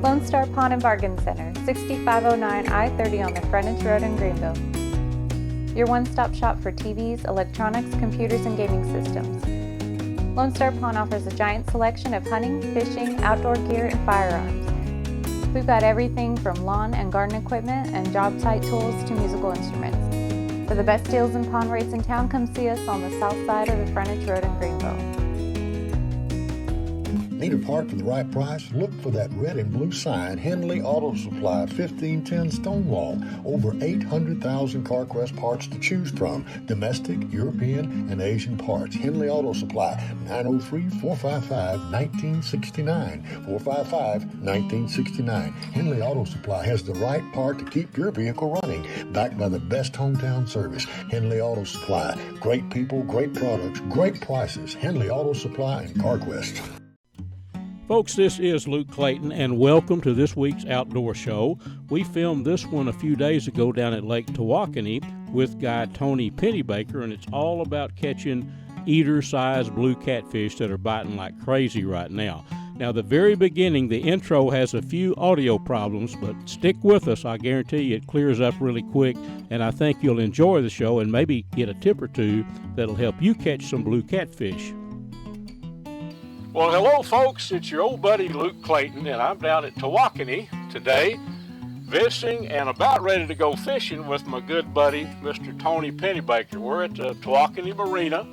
Lone Star Pawn and Bargain Center, 6509 I-30 on the Frontage Road in Greenville. Your one-stop shop for TVs, electronics, computers, and gaming systems. Lone Star Pawn offers a giant selection of hunting, fishing, outdoor gear, and firearms. We've got everything from lawn and garden equipment and job site tools to musical instruments. For the best deals and pawn rates in town, come see us on the south side of the Frontage Road in Greenville. Need a part for the right price? Look for that red and blue sign, Henley Auto Supply, 1510 Stonewall. Over 800,000 CarQuest parts to choose from. Domestic, European, and Asian parts. Henley Auto Supply, 903-455-1969. 455-1969. Henley Auto Supply has the right part to keep your vehicle running. Backed by the best hometown service. Henley Auto Supply. Great people, great products, great prices. Henley Auto Supply and CarQuest. Folks, this is Luke Clayton, and welcome to this week's Outdoor Show. We filmed this one a few days ago down at Lake Tawakoni with guy Tony Pennybaker, and it's all about catching eater-sized blue catfish that are biting like crazy right now. Now, the very beginning, the intro has a few audio problems, but stick with us. I guarantee you it clears up really quick, and I think you'll enjoy the show and maybe get a tip or two that'll help you catch some blue catfish. Well, hello, folks. It's your old buddy Luke Clayton, and I'm down at Tawakoni today, visiting and about ready to go fishing with my good buddy, Mr. Tony Pennybaker. We're at the Tawakoni Marina,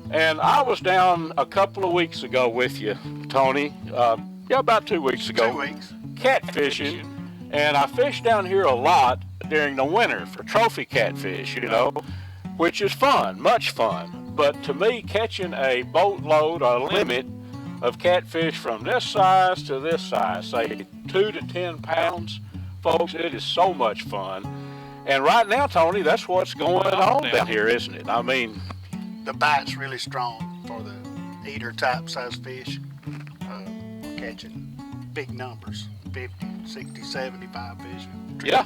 and I was down a couple of weeks ago with you, Tony. About 2 weeks ago. 2 weeks. Catfishing, and I fish down here a lot during the winter for trophy catfish, which is fun, much fun. But to me, catching a boatload or limit of catfish from this size to this size, say 2 to 10 pounds, folks, it is so much fun. And right now, Tony, that's what's going on down here, isn't it? I mean, the bite's really strong for the eater type size fish. We're catching big numbers, 50, 60, 75 fish. Yeah.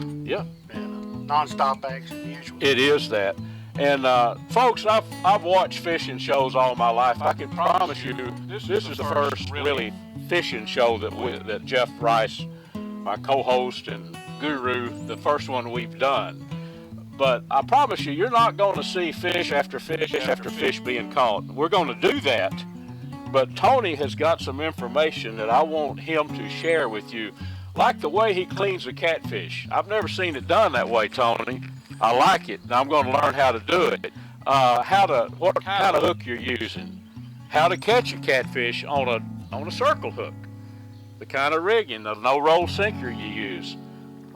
And non-stop action usually. It is that. And folks, I've watched fishing shows all my life. I can promise you, this is the first really fishing show that Jeff Rice, my co-host and guru, the first one we've done. But I promise you, you're not going to see fish after fish after fish being caught. We're going to do that. But Tony has got some information that I want him to share with you, like the way he cleans a catfish. I've never seen it done that way, Tony. I like it, and I'm going to learn how to do it. What kind of hook you're using, how to catch a catfish on a circle hook, the kind of rigging, the no-roll sinker you use.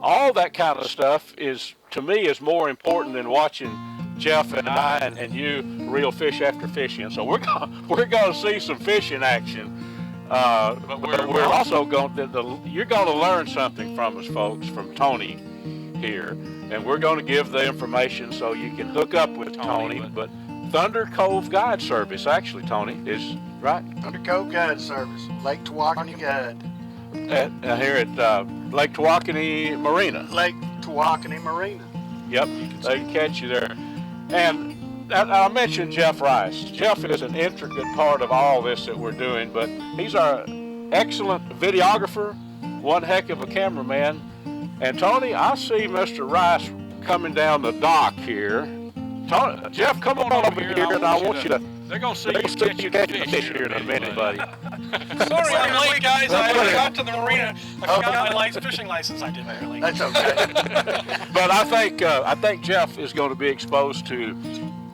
All that kind of stuff is, to me, is more important than watching Jeff and I and you reel fish after fishing. So we're going to see some fishing action. But we're also going to, you're going to learn something from us, folks, from Tony here. And we're going to give the information so you can hook up with Tony. But Thunder Cove Guide Service, actually, Tony, is right. Thunder Cove Guide Service, Lake Tawakoni Guide. Here at Lake Tawakoni Marina. Lake Tawakoni Marina. Yep, they can catch you there. And I mentioned Jeff Rice. Jeff is an intricate part of all this that we're doing, but he's our excellent videographer, one heck of a cameraman. And Tony, I see Mr. Rice coming down the dock here. Tony, Jeff, come on over here, and I want you to. They're going to see you catching fish here in a minute, buddy. Sorry, I'm late, guys. I got to the marina. I forgot my fishing license. I did early. That's okay. But I think Jeff is going to be exposed to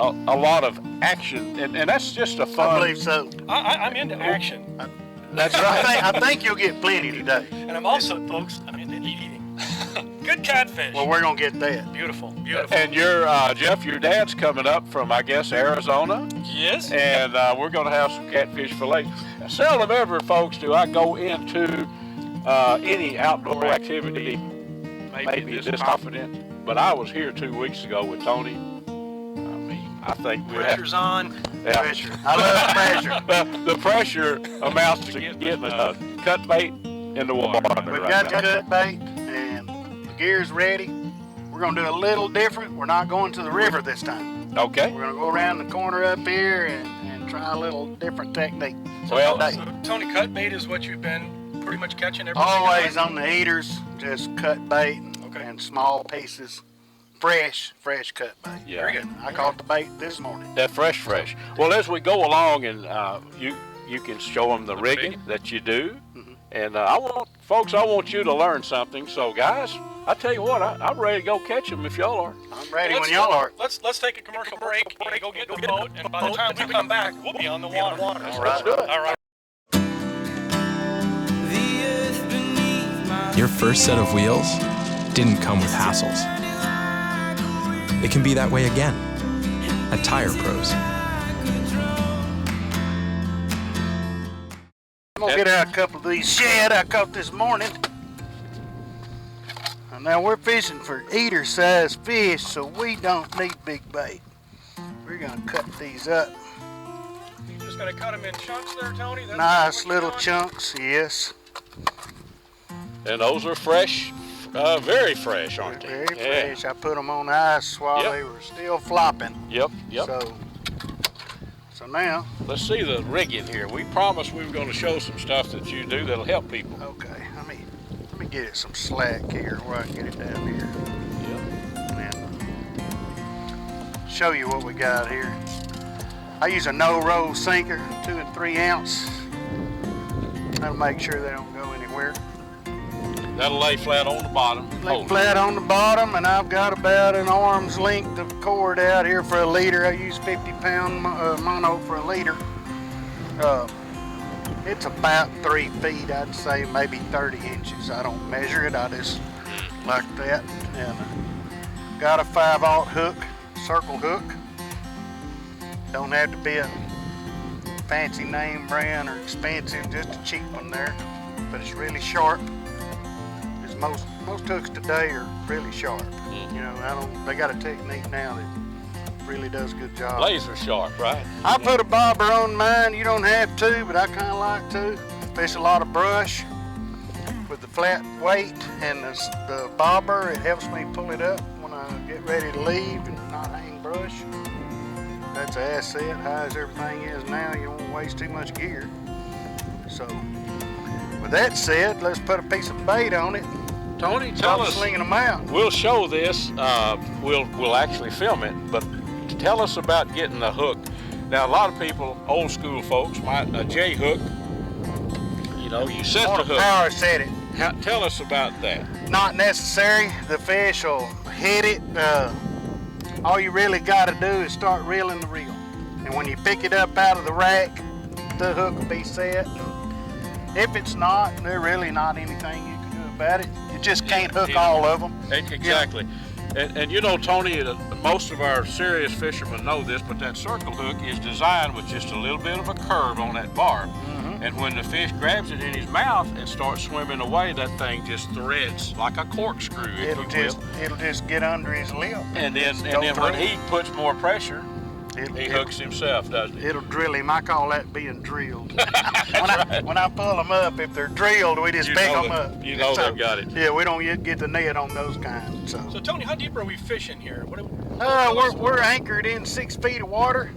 a lot of action, and that's just a fun. I believe so. I'm into action. That's right. I think you'll get plenty today. And I'm also, folks, I'm into eating. Good catfish. Well, we're going to get that. Beautiful. And Jeff, your dad's coming up from, I guess, Arizona. Yes. And we're going to have some catfish fillet. Seldom ever, folks, do I go into any outdoor activity maybe this confident. But I was here 2 weeks ago with Tony. I mean, I think pressure's on. Yeah. Pressure. I love pressure. The pressure amounts to getting a cut bait in the water. We've got the cut bait. Gear's ready. We're going to do a little different. We're not going to the river this time. Okay. We're going to go around the corner up here and try a little different technique. So Tony, cut bait is what you've been pretty much catching everything? Always on the eaters, just cut bait Okay. and small pieces. Fresh cut bait. Yeah. Very good. I caught the bait this morning. That fresh. Well, as we go along, and you can show them the rigging that you do, and I want you to learn something. So, guys, I tell you what, I'm ready to go catch them if y'all are. I'm ready when y'all are. Let's take a commercial break. Go get the boat, and by the time we come back, we'll be on the water. All Let's do it. All right. Your first set of wheels didn't come with hassles. It can be that way again at Tire Pros. I'm gonna get out a couple of these shad I caught this morning. And now we're fishing for eater-sized fish, so we don't need big bait. We're gonna cut these up. You just gonna cut them in chunks there, Tony? That's Nice what you're little doing? chunks, yes. And those are fresh, very fresh, aren't they? Very Yeah. fresh. I put them on ice while Yep. they were still flopping. Yep. So now, Let's see the rigging here. We promised we were going to show some stuff that you do that'll help people. okay, let me get it some slack here where I can get it down here. Yep. And show you what we got here. I use a no-roll sinker, 2 and 3 ounce. That'll make sure they don't go anywhere. That'll lay flat on the bottom. Lay Hold it. flat on the bottom, and I've got about an arm's length of cord out here for a leader. I use 50-pound mono for a leader. It's about 3 feet, I'd say, maybe 30 inches. I don't measure it, I just like that. And got a 5/0 hook, circle hook. Don't have to be a fancy name brand or expensive, just a cheap one there. But it's really sharp. Most hooks today are really sharp. You know, they got a technique now that really does a good job. Laser sharp, right? I put a bobber on mine. You don't have to, but I kind of like to. Fish a lot of brush with the flat weight and the bobber. It helps me pull it up when I get ready to leave and not hang brush. That's an asset. High as everything is now, you don't waste too much gear. So, with that said, let's put a piece of bait on it. Tony, tell Stop us. slinging them out. We'll show this. We'll actually film it, but tell us about getting the hook. Now, a lot of people, old school folks, might a J hook. You know, you set the hook. Power set it. Tell us about that. Not necessary. The fish will hit it. All you really got to do is start reeling the reel. And when you pick it up out of the rack, the hook will be set. If it's not, there's really not anything you can do about it. You just can't hook all of them. Exactly. And you know, Tony, most of our serious fishermen know this, but that circle hook is designed with just a little bit of a curve on that barb. And when the fish grabs it in his mouth and starts swimming away, that thing just threads like a corkscrew, if It'll you will. just get under his lip. And then when he puts more pressure, he hooks himself, doesn't he? It'll drill him. I call that being drilled. When I pull them up, if they're drilled, we just pick them up. You know they've got it. Yeah, we don't yet get the net on those kinds. So Tony, how deep are we fishing here? We're anchored in 6 feet of water.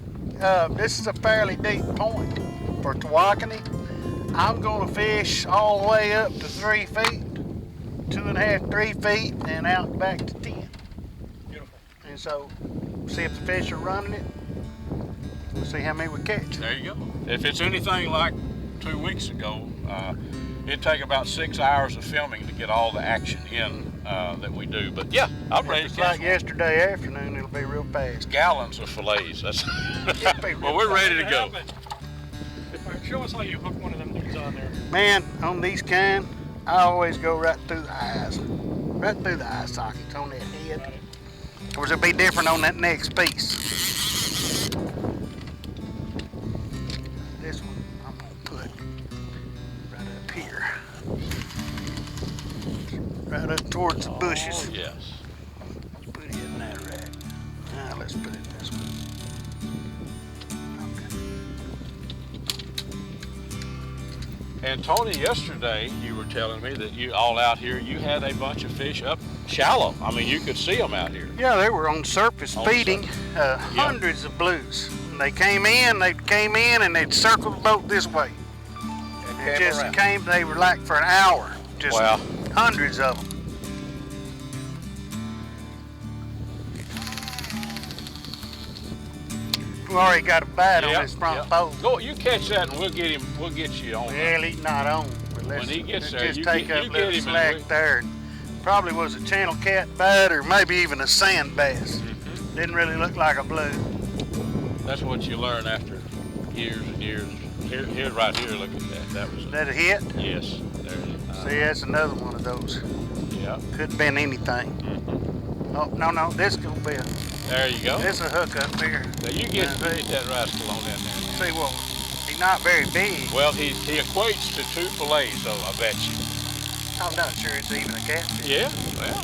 This is a fairly deep point for Tawakoni. I'm going to fish all the way up to 3 feet, 2.5, 3 feet, and out back to 10. Beautiful. And so, see if the fish are running it. We'll see how many we catch. There you go. If it's anything like 2 weeks ago, it'd take about 6 hours of filming to get all the action in that we do. But yeah, I'm ready to It's catch like one. yesterday afternoon, it'll be real fast. Gallons of fillets. That's be well, we're ready to go. All right, show us how you hook one of them dudes on there. Man, on these kind, I always go right through the eyes. Right through the eye sockets on that head. Of course, it'll be different on that next piece. This one I'm gonna put right up here. Right up towards the bushes. Oh, yes. Put it in that rack. Now let's put it in this one. And Tony, yesterday you were telling me that you all out here, you had a bunch of fish up shallow. I mean, you could see them out here. Yeah, they were on surface feeding, hundreds of blues. And they came in and they'd circle the boat this way. It just came, they were like for an hour, just hundreds of them. We already got a bite on his front pole. Go, you catch that and we'll get you on. Well, he's not on. But when he gets there, just take up a little slack there. Probably was a channel cat bite or maybe even a sand bass. Didn't really look like a blue. That's what you learn after years and years. Here, right here, look at that. That was a hit? Yes. There it is. See, that's another one of those. Yeah. Could have been anything. Oh, no, this is going to be a... There you go. There's a hook up here. Now you get that rascal on in there. See, well, he's not very big. Well, he equates to 2 fillets, though, I bet you. I'm not sure it's even a catfish. Yeah, well,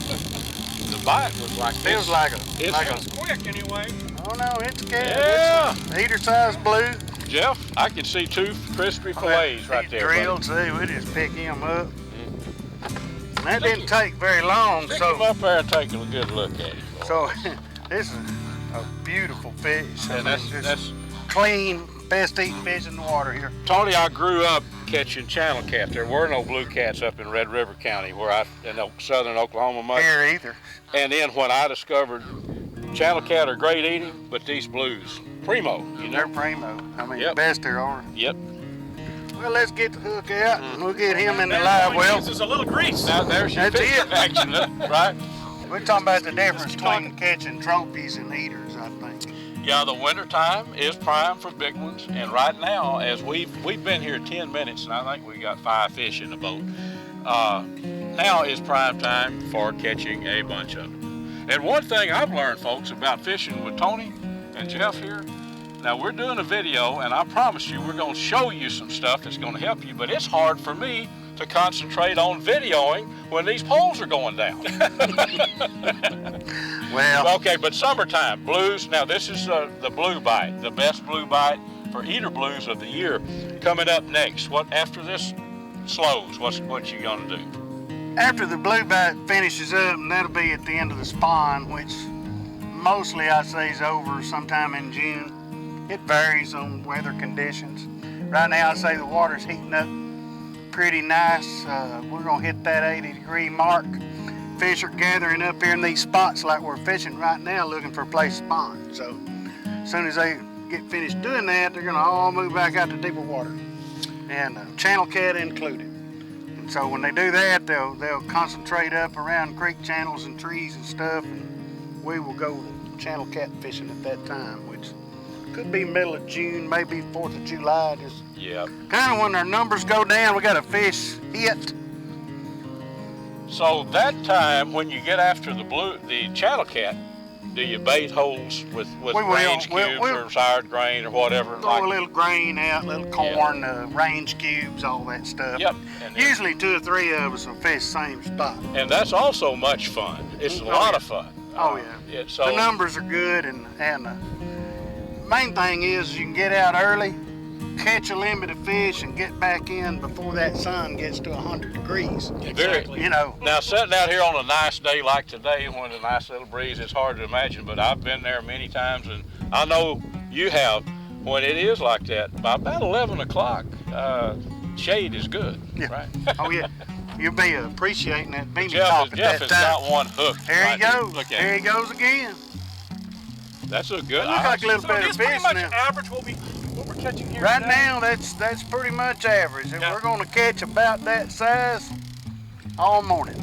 the bite was like this. Feels like a... It's quick, anyway. Oh, no, it's a catfish. Yeah. It's a heater-sized blue. Jeff, I can see 2 crispy fillets right there. Drilled, see, we just pick him up. And that didn't take very long, Stick him up there and take a good look at him. So, this is a beautiful fish. And that's clean, best eating fish in the water here. Tony, I grew up catching channel cat. There were no blue cats up in Red River County, in southern Oklahoma much. Here either. And then when I discovered channel cat are great eating, but these blues, primo, you know. They're primo. I mean, best there are. Yep. Well, let's get the hook out and we'll get him in the live well. There's a little grease. Now there's your fish action, right? We're talking about the difference between catching trophies and eaters, I think. Yeah, the winter time is prime for big ones, and right now, as we've been here 10 minutes, and I think we got 5 fish in the boat. Now is prime time for catching a bunch of them. And one thing I've learned, folks, about fishing with Tony and Jeff here. Now we're doing a video, and I promise you, we're going to show you some stuff that's going to help you. But it's hard for me to concentrate on videoing when these poles are going down. Well, okay, but summertime blues. Now this is the blue bite, the best blue bite for eater blues of the year. Coming up next, what after this slows? What you gonna do? After the blue bite finishes up, and that'll be at the end of the spawn, which mostly I say is over sometime in June. It varies on weather conditions. Right now I say the water's heating up pretty nice. We're gonna hit that 80-degree mark. Fish are gathering up here in these spots like we're fishing right now, looking for a place to spawn. So as soon as they get finished doing that, they're gonna all move back out to deeper water, and channel cat included. And so when they do that, they'll concentrate up around creek channels and trees and stuff, and we will go to channel cat fishing at that time, which could be middle of June, maybe 4th of July. Just kind of when our numbers go down, we got a fish hit. So that time when you get after the channel cat, do you bait holes with range cubes or sired grain or whatever? Throw a little grain out, little corn, range cubes, all that stuff. Yep. Usually 2 or 3 of us will fish same spot. And that's also much fun. It's a lot of fun. Oh yeah. So the numbers are good, and main thing is you can get out early, catch a limit of fish, and get back in before that sun gets to 100 degrees. Exactly. You know. Now sitting out here on a nice day like today, when a nice little breeze, it's hard to imagine, but I've been there many times, and I know you have. When it is like that, by about 11 o'clock, shade is good. Yeah. Right? Oh yeah. You'll be appreciating that beanie Jeff top at Jeff that has time. got one hook. There he goes. Look at There he goes again. That's a good. It looks like a little bit of pretty fish much now. average what we're catching here Right today. now, that's pretty much average. And we're going to catch about that size all morning.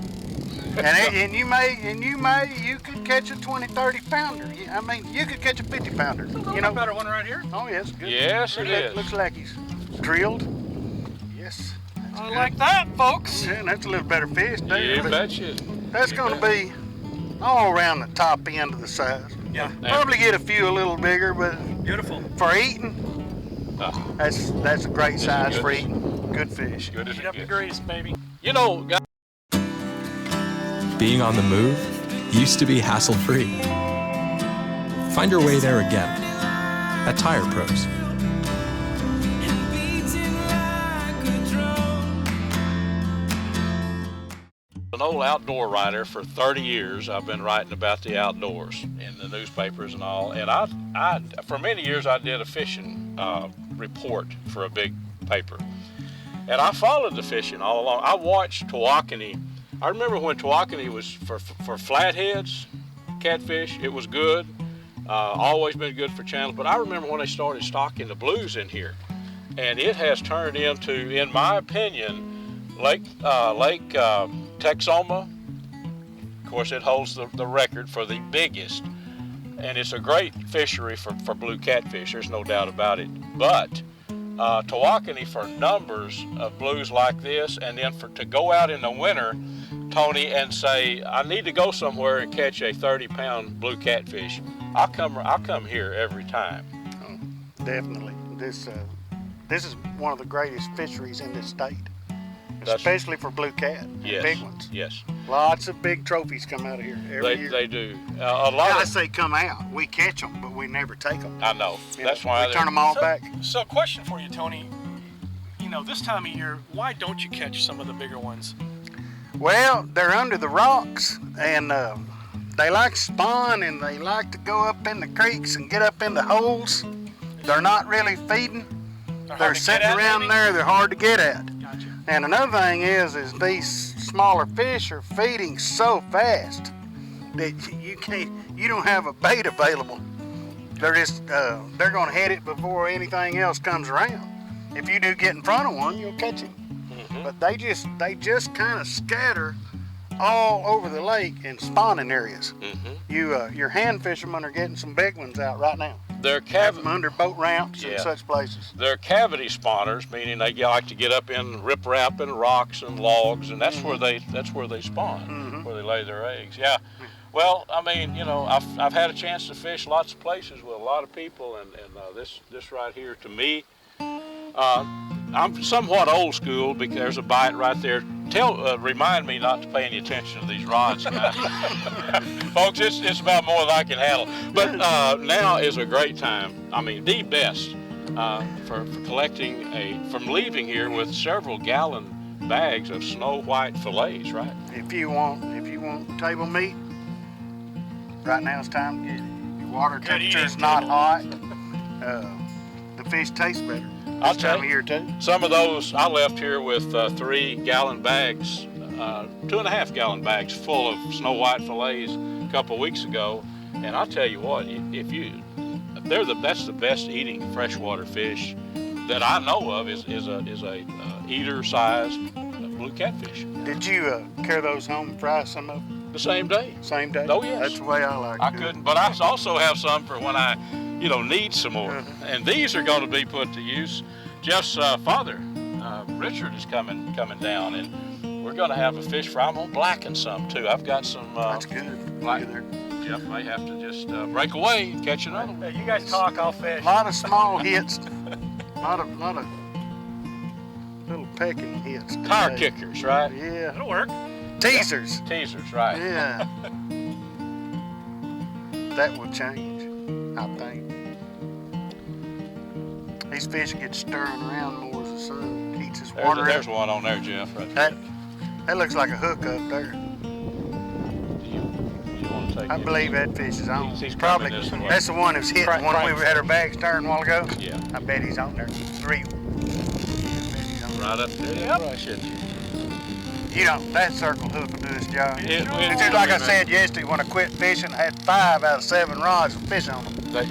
And you could catch a 20, 30 pounder. I mean, you could catch a 50 pounder. You know, better one right here. Oh yes, good. Yes, it is. Looks like he's drilled. Yes. I like that, folks. Yeah, and that's a little better fish too. You betcha. That's going to be all around the top end of the size. Yeah. Probably get a few a little bigger, but Beautiful. for eating, that's a great size for eating. Good fish. Good as Eat it up the gets. grease, baby. You know, guys, Being on the move used to be hassle-free. Find your way there again at Tire Pros. an old outdoor writer for 30 years. I've been writing about the outdoors in the newspapers and all. And I for many years, I did a fishing report for a big paper. And I followed the fishing all along. I watched Tawakoni. I remember when Tawakoni was for flatheads, catfish, it was good. Always been good for channels. But I remember when they started stocking the blues in here. And it has turned into, in my opinion, Lake Texoma. Of course, it holds the record for the biggest. And it's a great fishery for blue catfish, there's no doubt about it. But Tawakoni, for numbers of blues like this, and then to go out in the winter, Tony, and say, I need to go somewhere and catch a 30-pound blue catfish, I'll come here every time. Oh, definitely. This is one of the greatest fisheries in this state, especially for blue cat, yes, big ones. Yes. Lots of big trophies come out of here every year. They do. A lot. I say come out. We catch them, but we never take them. I know. That's why we turn them all back. So, question for you, Tony. You know, this time of year, why don't you catch some of the bigger ones? Well, they're under the rocks, and they like to spawn, and they like to go up in the creeks and get up in the holes. They're not really feeding. They're sitting around there. They're hard to get at. Gotcha. And another thing is these smaller fish are feeding so fast that you don't have a bait available. They're just they're going to hit it before anything else comes around. If you do get in front of one, you'll catch him. Mm-hmm. But they just kind of scatter all over the lake in spawning areas. Mm-hmm. Your hand fishermen are getting some big ones out right now. They're under boat ramps and such places. They're cavity spawners, meaning they like to get up in riprap and rocks and logs, and that's where they spawn, where they lay their eggs. Yeah. Well, I mean, you know, I've had a chance to fish lots of places with a lot of people, and this right here, to me, I'm somewhat old school because there's a bite right there. Remind me not to pay any attention to these rods, guys. Folks, it's about more than I can handle. But now is a great time. I mean, the best for collecting from leaving here with several gallon bags of snow white fillets, right? If you want table meat, right now it's time to get it. Your water temperature is not hot. The fish tastes better. I'll tell you, here too. Some of those I left here with 3-gallon bags, 2.5-gallon bags full of snow white fillets a couple weeks ago, and I'll tell you what, that's the best eating freshwater fish that I know of is a eater-sized blue catfish. Did you carry those home and fry some of them? The same day. Same day? Oh yes. That's the way I like it. I couldn't, but I also have some for when I need some more. And these are going to be put to use. Jeff's father, Richard, is coming down, and we're going to have a fish fry. I'm going to blacken some too. I've got some. That's good. Jeff may have to just break away and catch another one. Hey, you guys talk, I'll fish. A lot of small hits. A lot of little pecking hits. Tire kickers, right? Yeah. That'll work. Teasers. Teasers, right? Yeah. That will change, I think. These fish get stirring around more as the sun heats his water. There's one on there, Jeff. Right there. That looks like a hook up there. You want to take I believe that fish is on. He's probably this way. that's the one that's hit. The one we had our bags turned a while ago. Yeah. I bet he's on there. 3. Right up there. Yep. Right, shit. That circle hook will do its job. It's just like I said yesterday when I quit fishing, I had 5 out of 7 rods of fish on them. I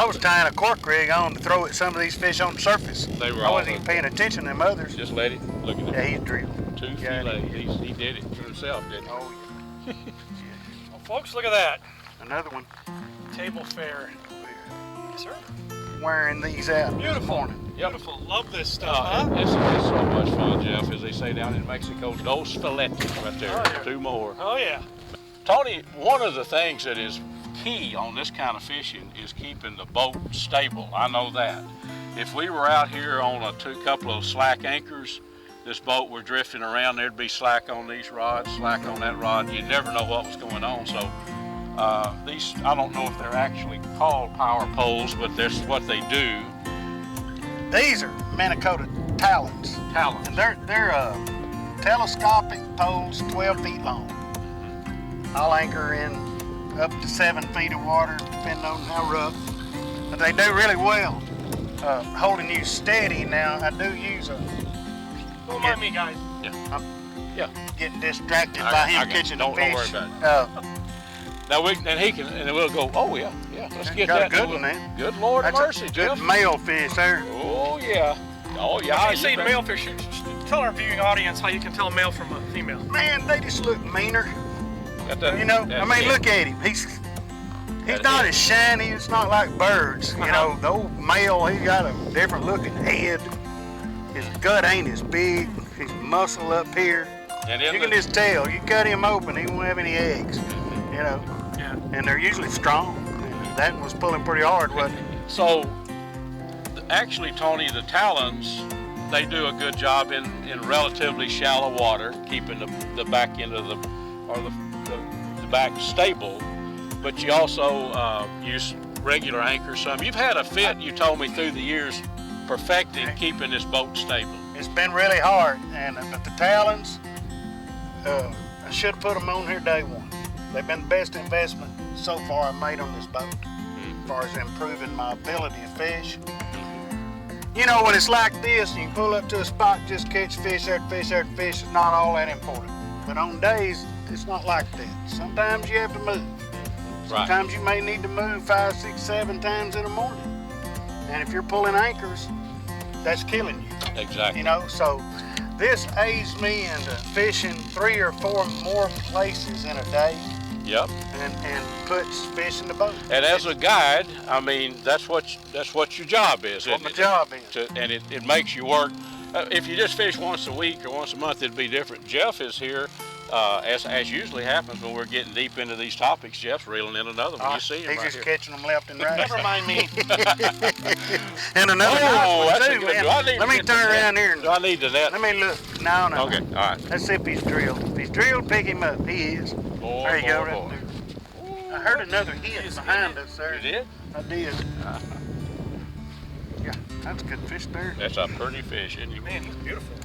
was tying a cork rig on to throw at some of these fish on the surface. I wasn't even paying attention to them others. Just let it. Look at it. Yeah, he's drilled. 2 fillets. He did it for himself, didn't he? Oh, yeah. Well, folks, look at that. Another one. Table fare. Yes, sir. Wearing these out. Beautiful. Beautiful. Love this stuff, It's so much fun, Jeff, as they say down in Mexico. Dos filetes right there. Oh, yeah. 2 more. Oh, yeah. Tony, one of the things that is key on this kind of fishing is keeping the boat stable. I know that. If we were out here on a couple of slack anchors, this boat were drifting around, there'd be slack on these rods, slack on that rod. You'd never know what was going on. So these, I don't know if they're actually called power poles, but that's what they do. These are Manakota talons. Talons. And they're telescopic poles 12 feet long. I'll anchor in up to 7 feet of water, depending on how rough. But they do really well holding you steady. Now, I do use a Don't mind me, guys. Getting distracted I by him got it. catching the Don't fish. worry about it. Now and we'll go. Oh yeah. Let's get Got a that. good one, man. Good Lord That's mercy, a Jeff. good male fish there. Oh yeah. When you say male fish, tell our viewing audience how you can tell a male from a female. Man, they just look meaner. You Look at him. He's not as shiny. It's not like birds. The old male, he's got a different looking head. His gut ain't as big. His muscle up here. You can just tell. You cut him open, he won't have any eggs. Yeah. And they're usually strong. That one was pulling pretty hard, wasn't it? So, actually, Tony, the talons, they do a good job in relatively shallow water, keeping the back end of the back stable. But you also use regular anchors. Some you've had a fit. You told me through the years, perfecting keeping this boat stable. It's been really hard, but the talons, I should have put them on here day one. They've been the best investment so far I've made on this boat, as far as improving my ability to fish. When it's like this, you can pull up to a spot, just catch fish after fish after fish. It's not all that important. But on days, it's not like that. Sometimes you have to move. Sometimes you may need to move 5, 6, 7 times in the morning. And if you're pulling anchors, that's killing you. Exactly. So this aids me into fishing 3 or 4 more places in a day. Yep. And puts fish in the boat. And as a guide, I mean, that's what your job is. That's what my job is. And it makes you work. If you just fish once a week or once a month, it'd be different. Jeff is here, as usually happens when we're getting deep into these topics. Jeff's reeling in another one. You see him He's right just here. catching them left and right. Never mind me. And another nice that's one a too, good man. one. Let me turn around here. Do I need the net? Let me look. No. Okay, all right. Let's see if he's drilled. If he's drilled, pick him up. He is. Boy, There you go. boy, Right boy. there. I heard another hit behind us there. You did? I did. Yeah, that's a good fish there. That's a pretty fish, isn't he? Man, he's beautiful.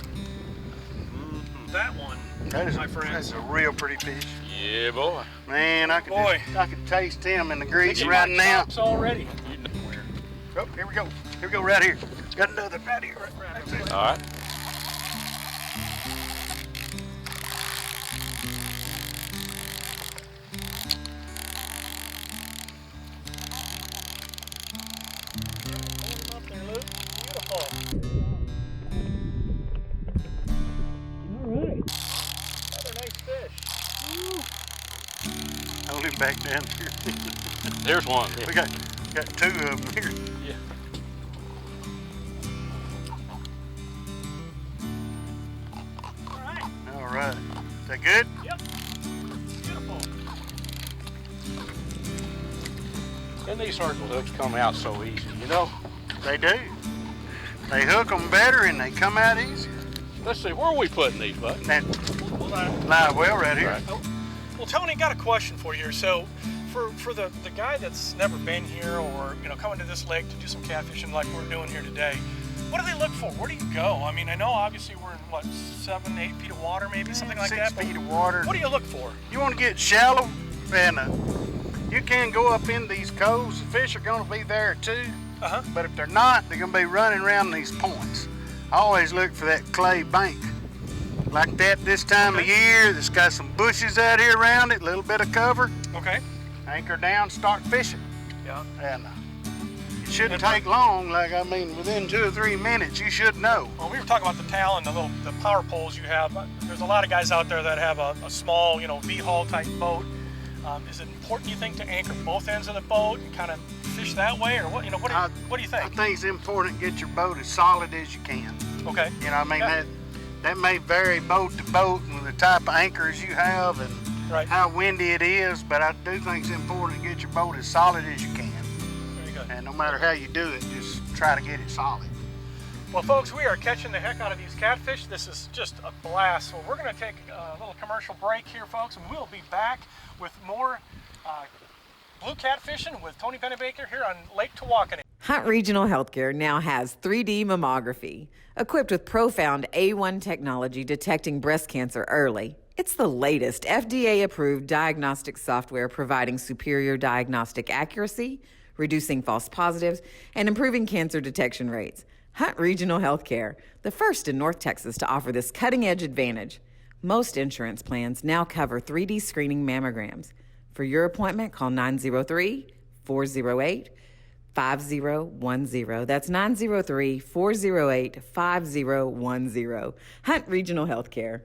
That one, That is my friends. That's a real pretty fish. Yeah, boy. Man, I can taste him in the grease He right like now. chops already. Oh, here we go. Here we go, right here. Got another right here. Right. All right. Up there, Luke. Beautiful. All right. Another nice fish. Hold him back down here. There's one. We got 2 of them here. Yeah. All right. All right. Is that good? Yep. Beautiful. And these circle hooks come out so easy, you know? They do. They hook them better and they come out easier. Let's see, where are we putting these, bud? That Hold on. live well right here. Right. Well, Tony, got a question for you here. So, for the guy that's never been here or coming to this lake to do some catfishing like we're doing here today, what do they look for? Where do you go? I mean, I know obviously we're in what 7, 8 feet of water, maybe something like 6 that. But feet of water. what do you look for? You want to get shallow, and you can go up in these coves. The fish are going to be there too. But if they're not, they're going to be running around these points. I always look for that clay bank. Like that this time of year, that's got some bushes out here around it, a little bit of cover. Okay. Anchor down, start fishing. Yeah. And it shouldn't take long. Within 2 or 3 minutes, you should know. Well, we were talking about the talon, the power poles you have. There's a lot of guys out there that have a small, V-hull type boat. Is it important, you think, to anchor both ends of the boat and kind of fish that way, or what? What do you think? I think it's important to get your boat as solid as you can. Okay. Yeah. That may vary boat to boat and the type of anchors you have and how windy it is, but I do think it's important to get your boat as solid as you can. Very good. And no matter how you do it, just try to get it solid. Well, folks, we are catching the heck out of these catfish. This is just a blast. So we're going to take a little commercial break here, folks, and we'll be back with more blue catfishing with Tony Pennebaker here on Lake Tawakoni. Hunt Regional Healthcare now has 3D mammography, equipped with profound A1 technology detecting breast cancer early. It's the latest FDA-approved diagnostic software providing superior diagnostic accuracy, reducing false positives, and improving cancer detection rates. Hunt Regional Healthcare, the first in North Texas to offer this cutting-edge advantage. Most insurance plans now cover 3D screening mammograms. For your appointment, call 903-408-5010. That's 903-408-5010. Hunt Regional Healthcare.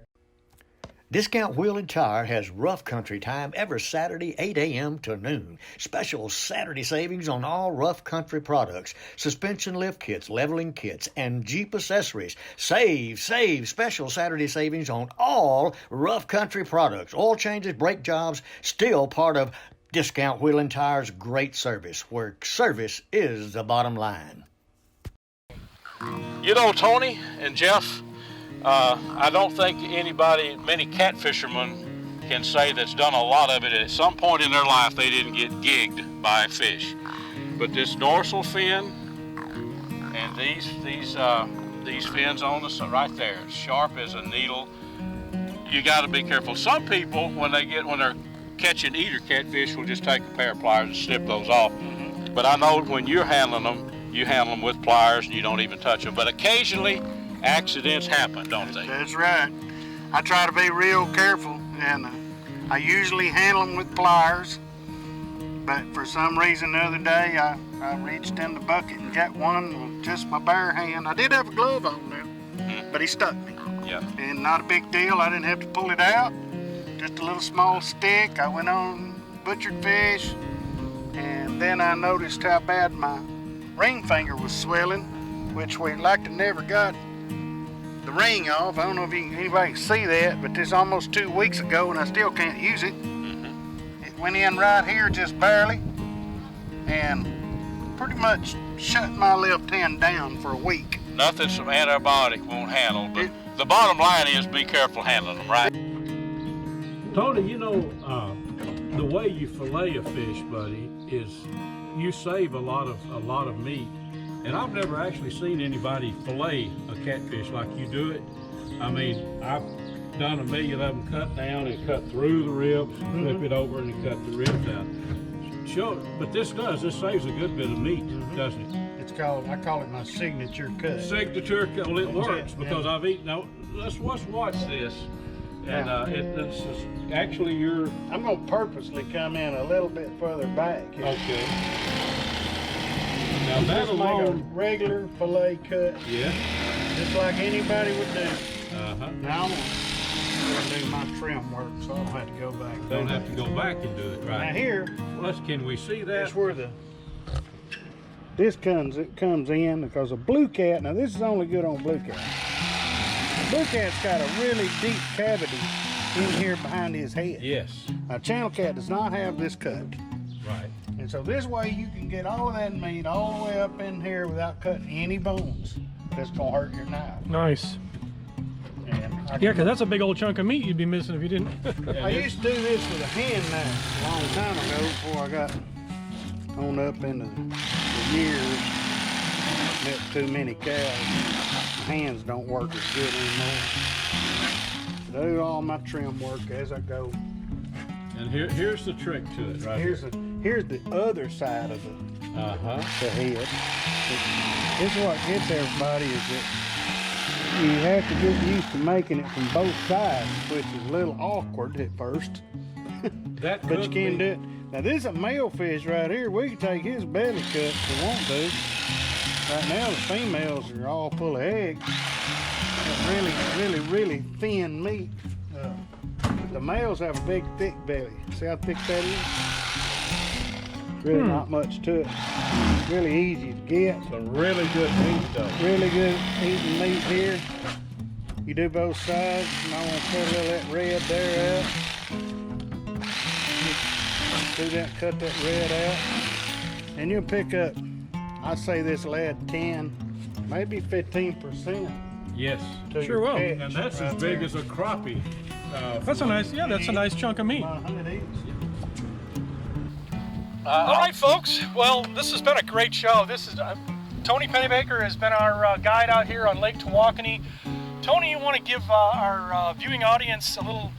Discount Wheel and Tire has rough country time every Saturday, 8 a.m. to noon. Special Saturday savings on all rough country products, suspension lift kits, leveling kits, and Jeep accessories. Save! Special Saturday savings on all rough country products. Oil changes, brake jobs, still part of Discount Wheel and Tire's great service, where service is the bottom line. You know, Tony and Jeff, I don't think many catfishermen can say that's done a lot of it. At some point in their life, they didn't get gigged by a fish. But this dorsal fin and these fins on the right there, sharp as a needle. You got to be careful. Some people, when they're catching eater catfish, will just take a pair of pliers and snip those off. But I know when you're handling them, you handle them with pliers and you don't even touch them. But occasionally, accidents happen, don't they? That's right. I try to be real careful, and I usually handle them with pliers. But for some reason the other day, I reached in the bucket and got one with just my bare hand. I did have a glove on there, but he stuck me. Yeah. And not a big deal. I didn't have to pull it out. Just a little small stick. I went on, butchered fish, and then I noticed how bad my ring finger was swelling, which we like to never got the ring off. I don't know if anybody can see that, but this is almost 2 weeks ago and I still can't use it. It went in right here just barely and pretty much shut my left hand down for a week. Nothing some antibiotic won't handle, but the bottom line is be careful handling them, right? Tony, you know, the way you fillet a fish, buddy, is you save a lot of meat. And I've never actually seen anybody fillet a catfish like you do it. I mean, I've done a million of them cut down and cut through the ribs, flip it over and cut the ribs out. But this saves a good bit of meat, doesn't it? I call it my signature cut. Signature cut, well it works because I've eaten, now let's watch this. And it's actually I'm gonna purposely come in a little bit further back here. Okay. Now that alone, make a regular fillet cut. Yeah. Just like anybody would do. Uh-huh. Now I'm gonna do my trim work, so I don't have to go back. Don't have to go back and do it, right? Now here, can we see that? that's where this comes in, because a blue cat. Now this is only good on blue cat. The blue cat's got a really deep cavity in here behind his head. Yes. A channel cat does not have this cut. Right. And so this way you can get all of that meat all the way up in here without cutting any bones. That's gonna hurt your knife. Nice. And Yeah, because that's a big old chunk of meat you'd be missing if you didn't. I used to do this with a hand knife a long time ago before I got on up into the years. Met too many cows. My hands don't work as good anymore. Do all my trim work as I go. And here's the trick to it, right? Here's the other side of the head. This is what gets everybody is that you have to get used to making it from both sides, which is a little awkward at first. But you can do it. Now this is a male fish right here. We can take his belly cut if we want to. Right now the females are all full of eggs. Really thin meat. The males have a big thick belly. See how thick that is? Really not much to it. Really easy to get. Some really good meat though. Really good eating meat here. You do both sides, and I want to cut a little of that red there out. Do that, cut that red out. And you'll pick up, I'd say this will add 10, maybe 15%. Yes. Sure will. And that's as big as a crappie. That's a nice chunk of meat. It is. All right, folks. Well, this has been a great show. This is Tony Pennybaker has been our guide out here on Lake Tawakoni. Tony, you want to give our viewing audience a little,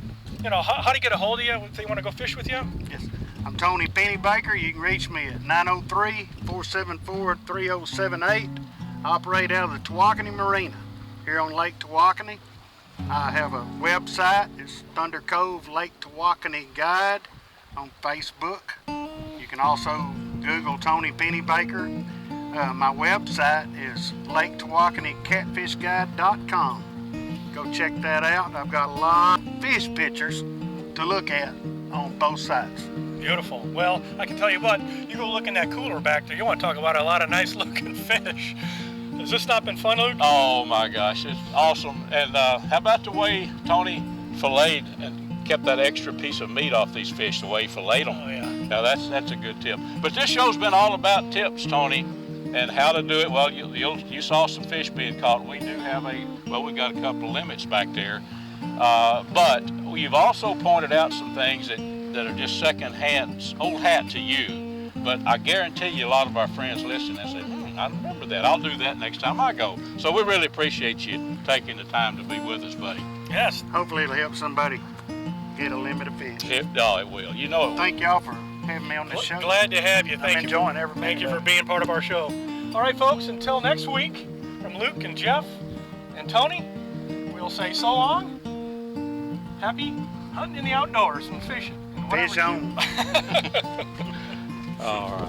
how to get a hold of you if they want to go fish with you? Yes. I'm Tony Pennybaker. You can reach me at 903-474-3078. operate out of the Tawakoni Marina here on Lake Tawakoni. I have a website. It's Thunder Cove Lake Tawakoni Guide on Facebook. You can also Google Tony Pennybaker. My website is LakeTawakoniCatfishGuide.com. Go check that out. I've got a lot of fish pictures to look at on both sides. Beautiful. Well, I can tell you what, you go look in that cooler back there, you want to talk about a lot of nice looking fish. Has this not been fun, Luke? Oh my gosh, it's awesome. And how about the way Tony filleted and kept that extra piece of meat off these fish, the way he filleted them? Oh yeah. Now that's a good tip. But this show's been all about tips, Tony, and how to do it. Well, you saw some fish being caught. We do have we've got a couple of limits back there. But you've also pointed out some things that are just second hand, old hat to you. But I guarantee you a lot of our friends listen and say, I remember that. I'll do that next time I go. So we really appreciate you taking the time to be with us, buddy. Yes. Hopefully it'll help somebody get a limit of fish. It will. You know it will. Thank y'all for having me on this show. Glad to have you. I'm enjoying every minute Thank you of for it. being part of our show. All right, folks, until next week, from Luke and Jeff and Tony, we'll say so long. Happy hunting in the outdoors and fishing. And Fish on. All right.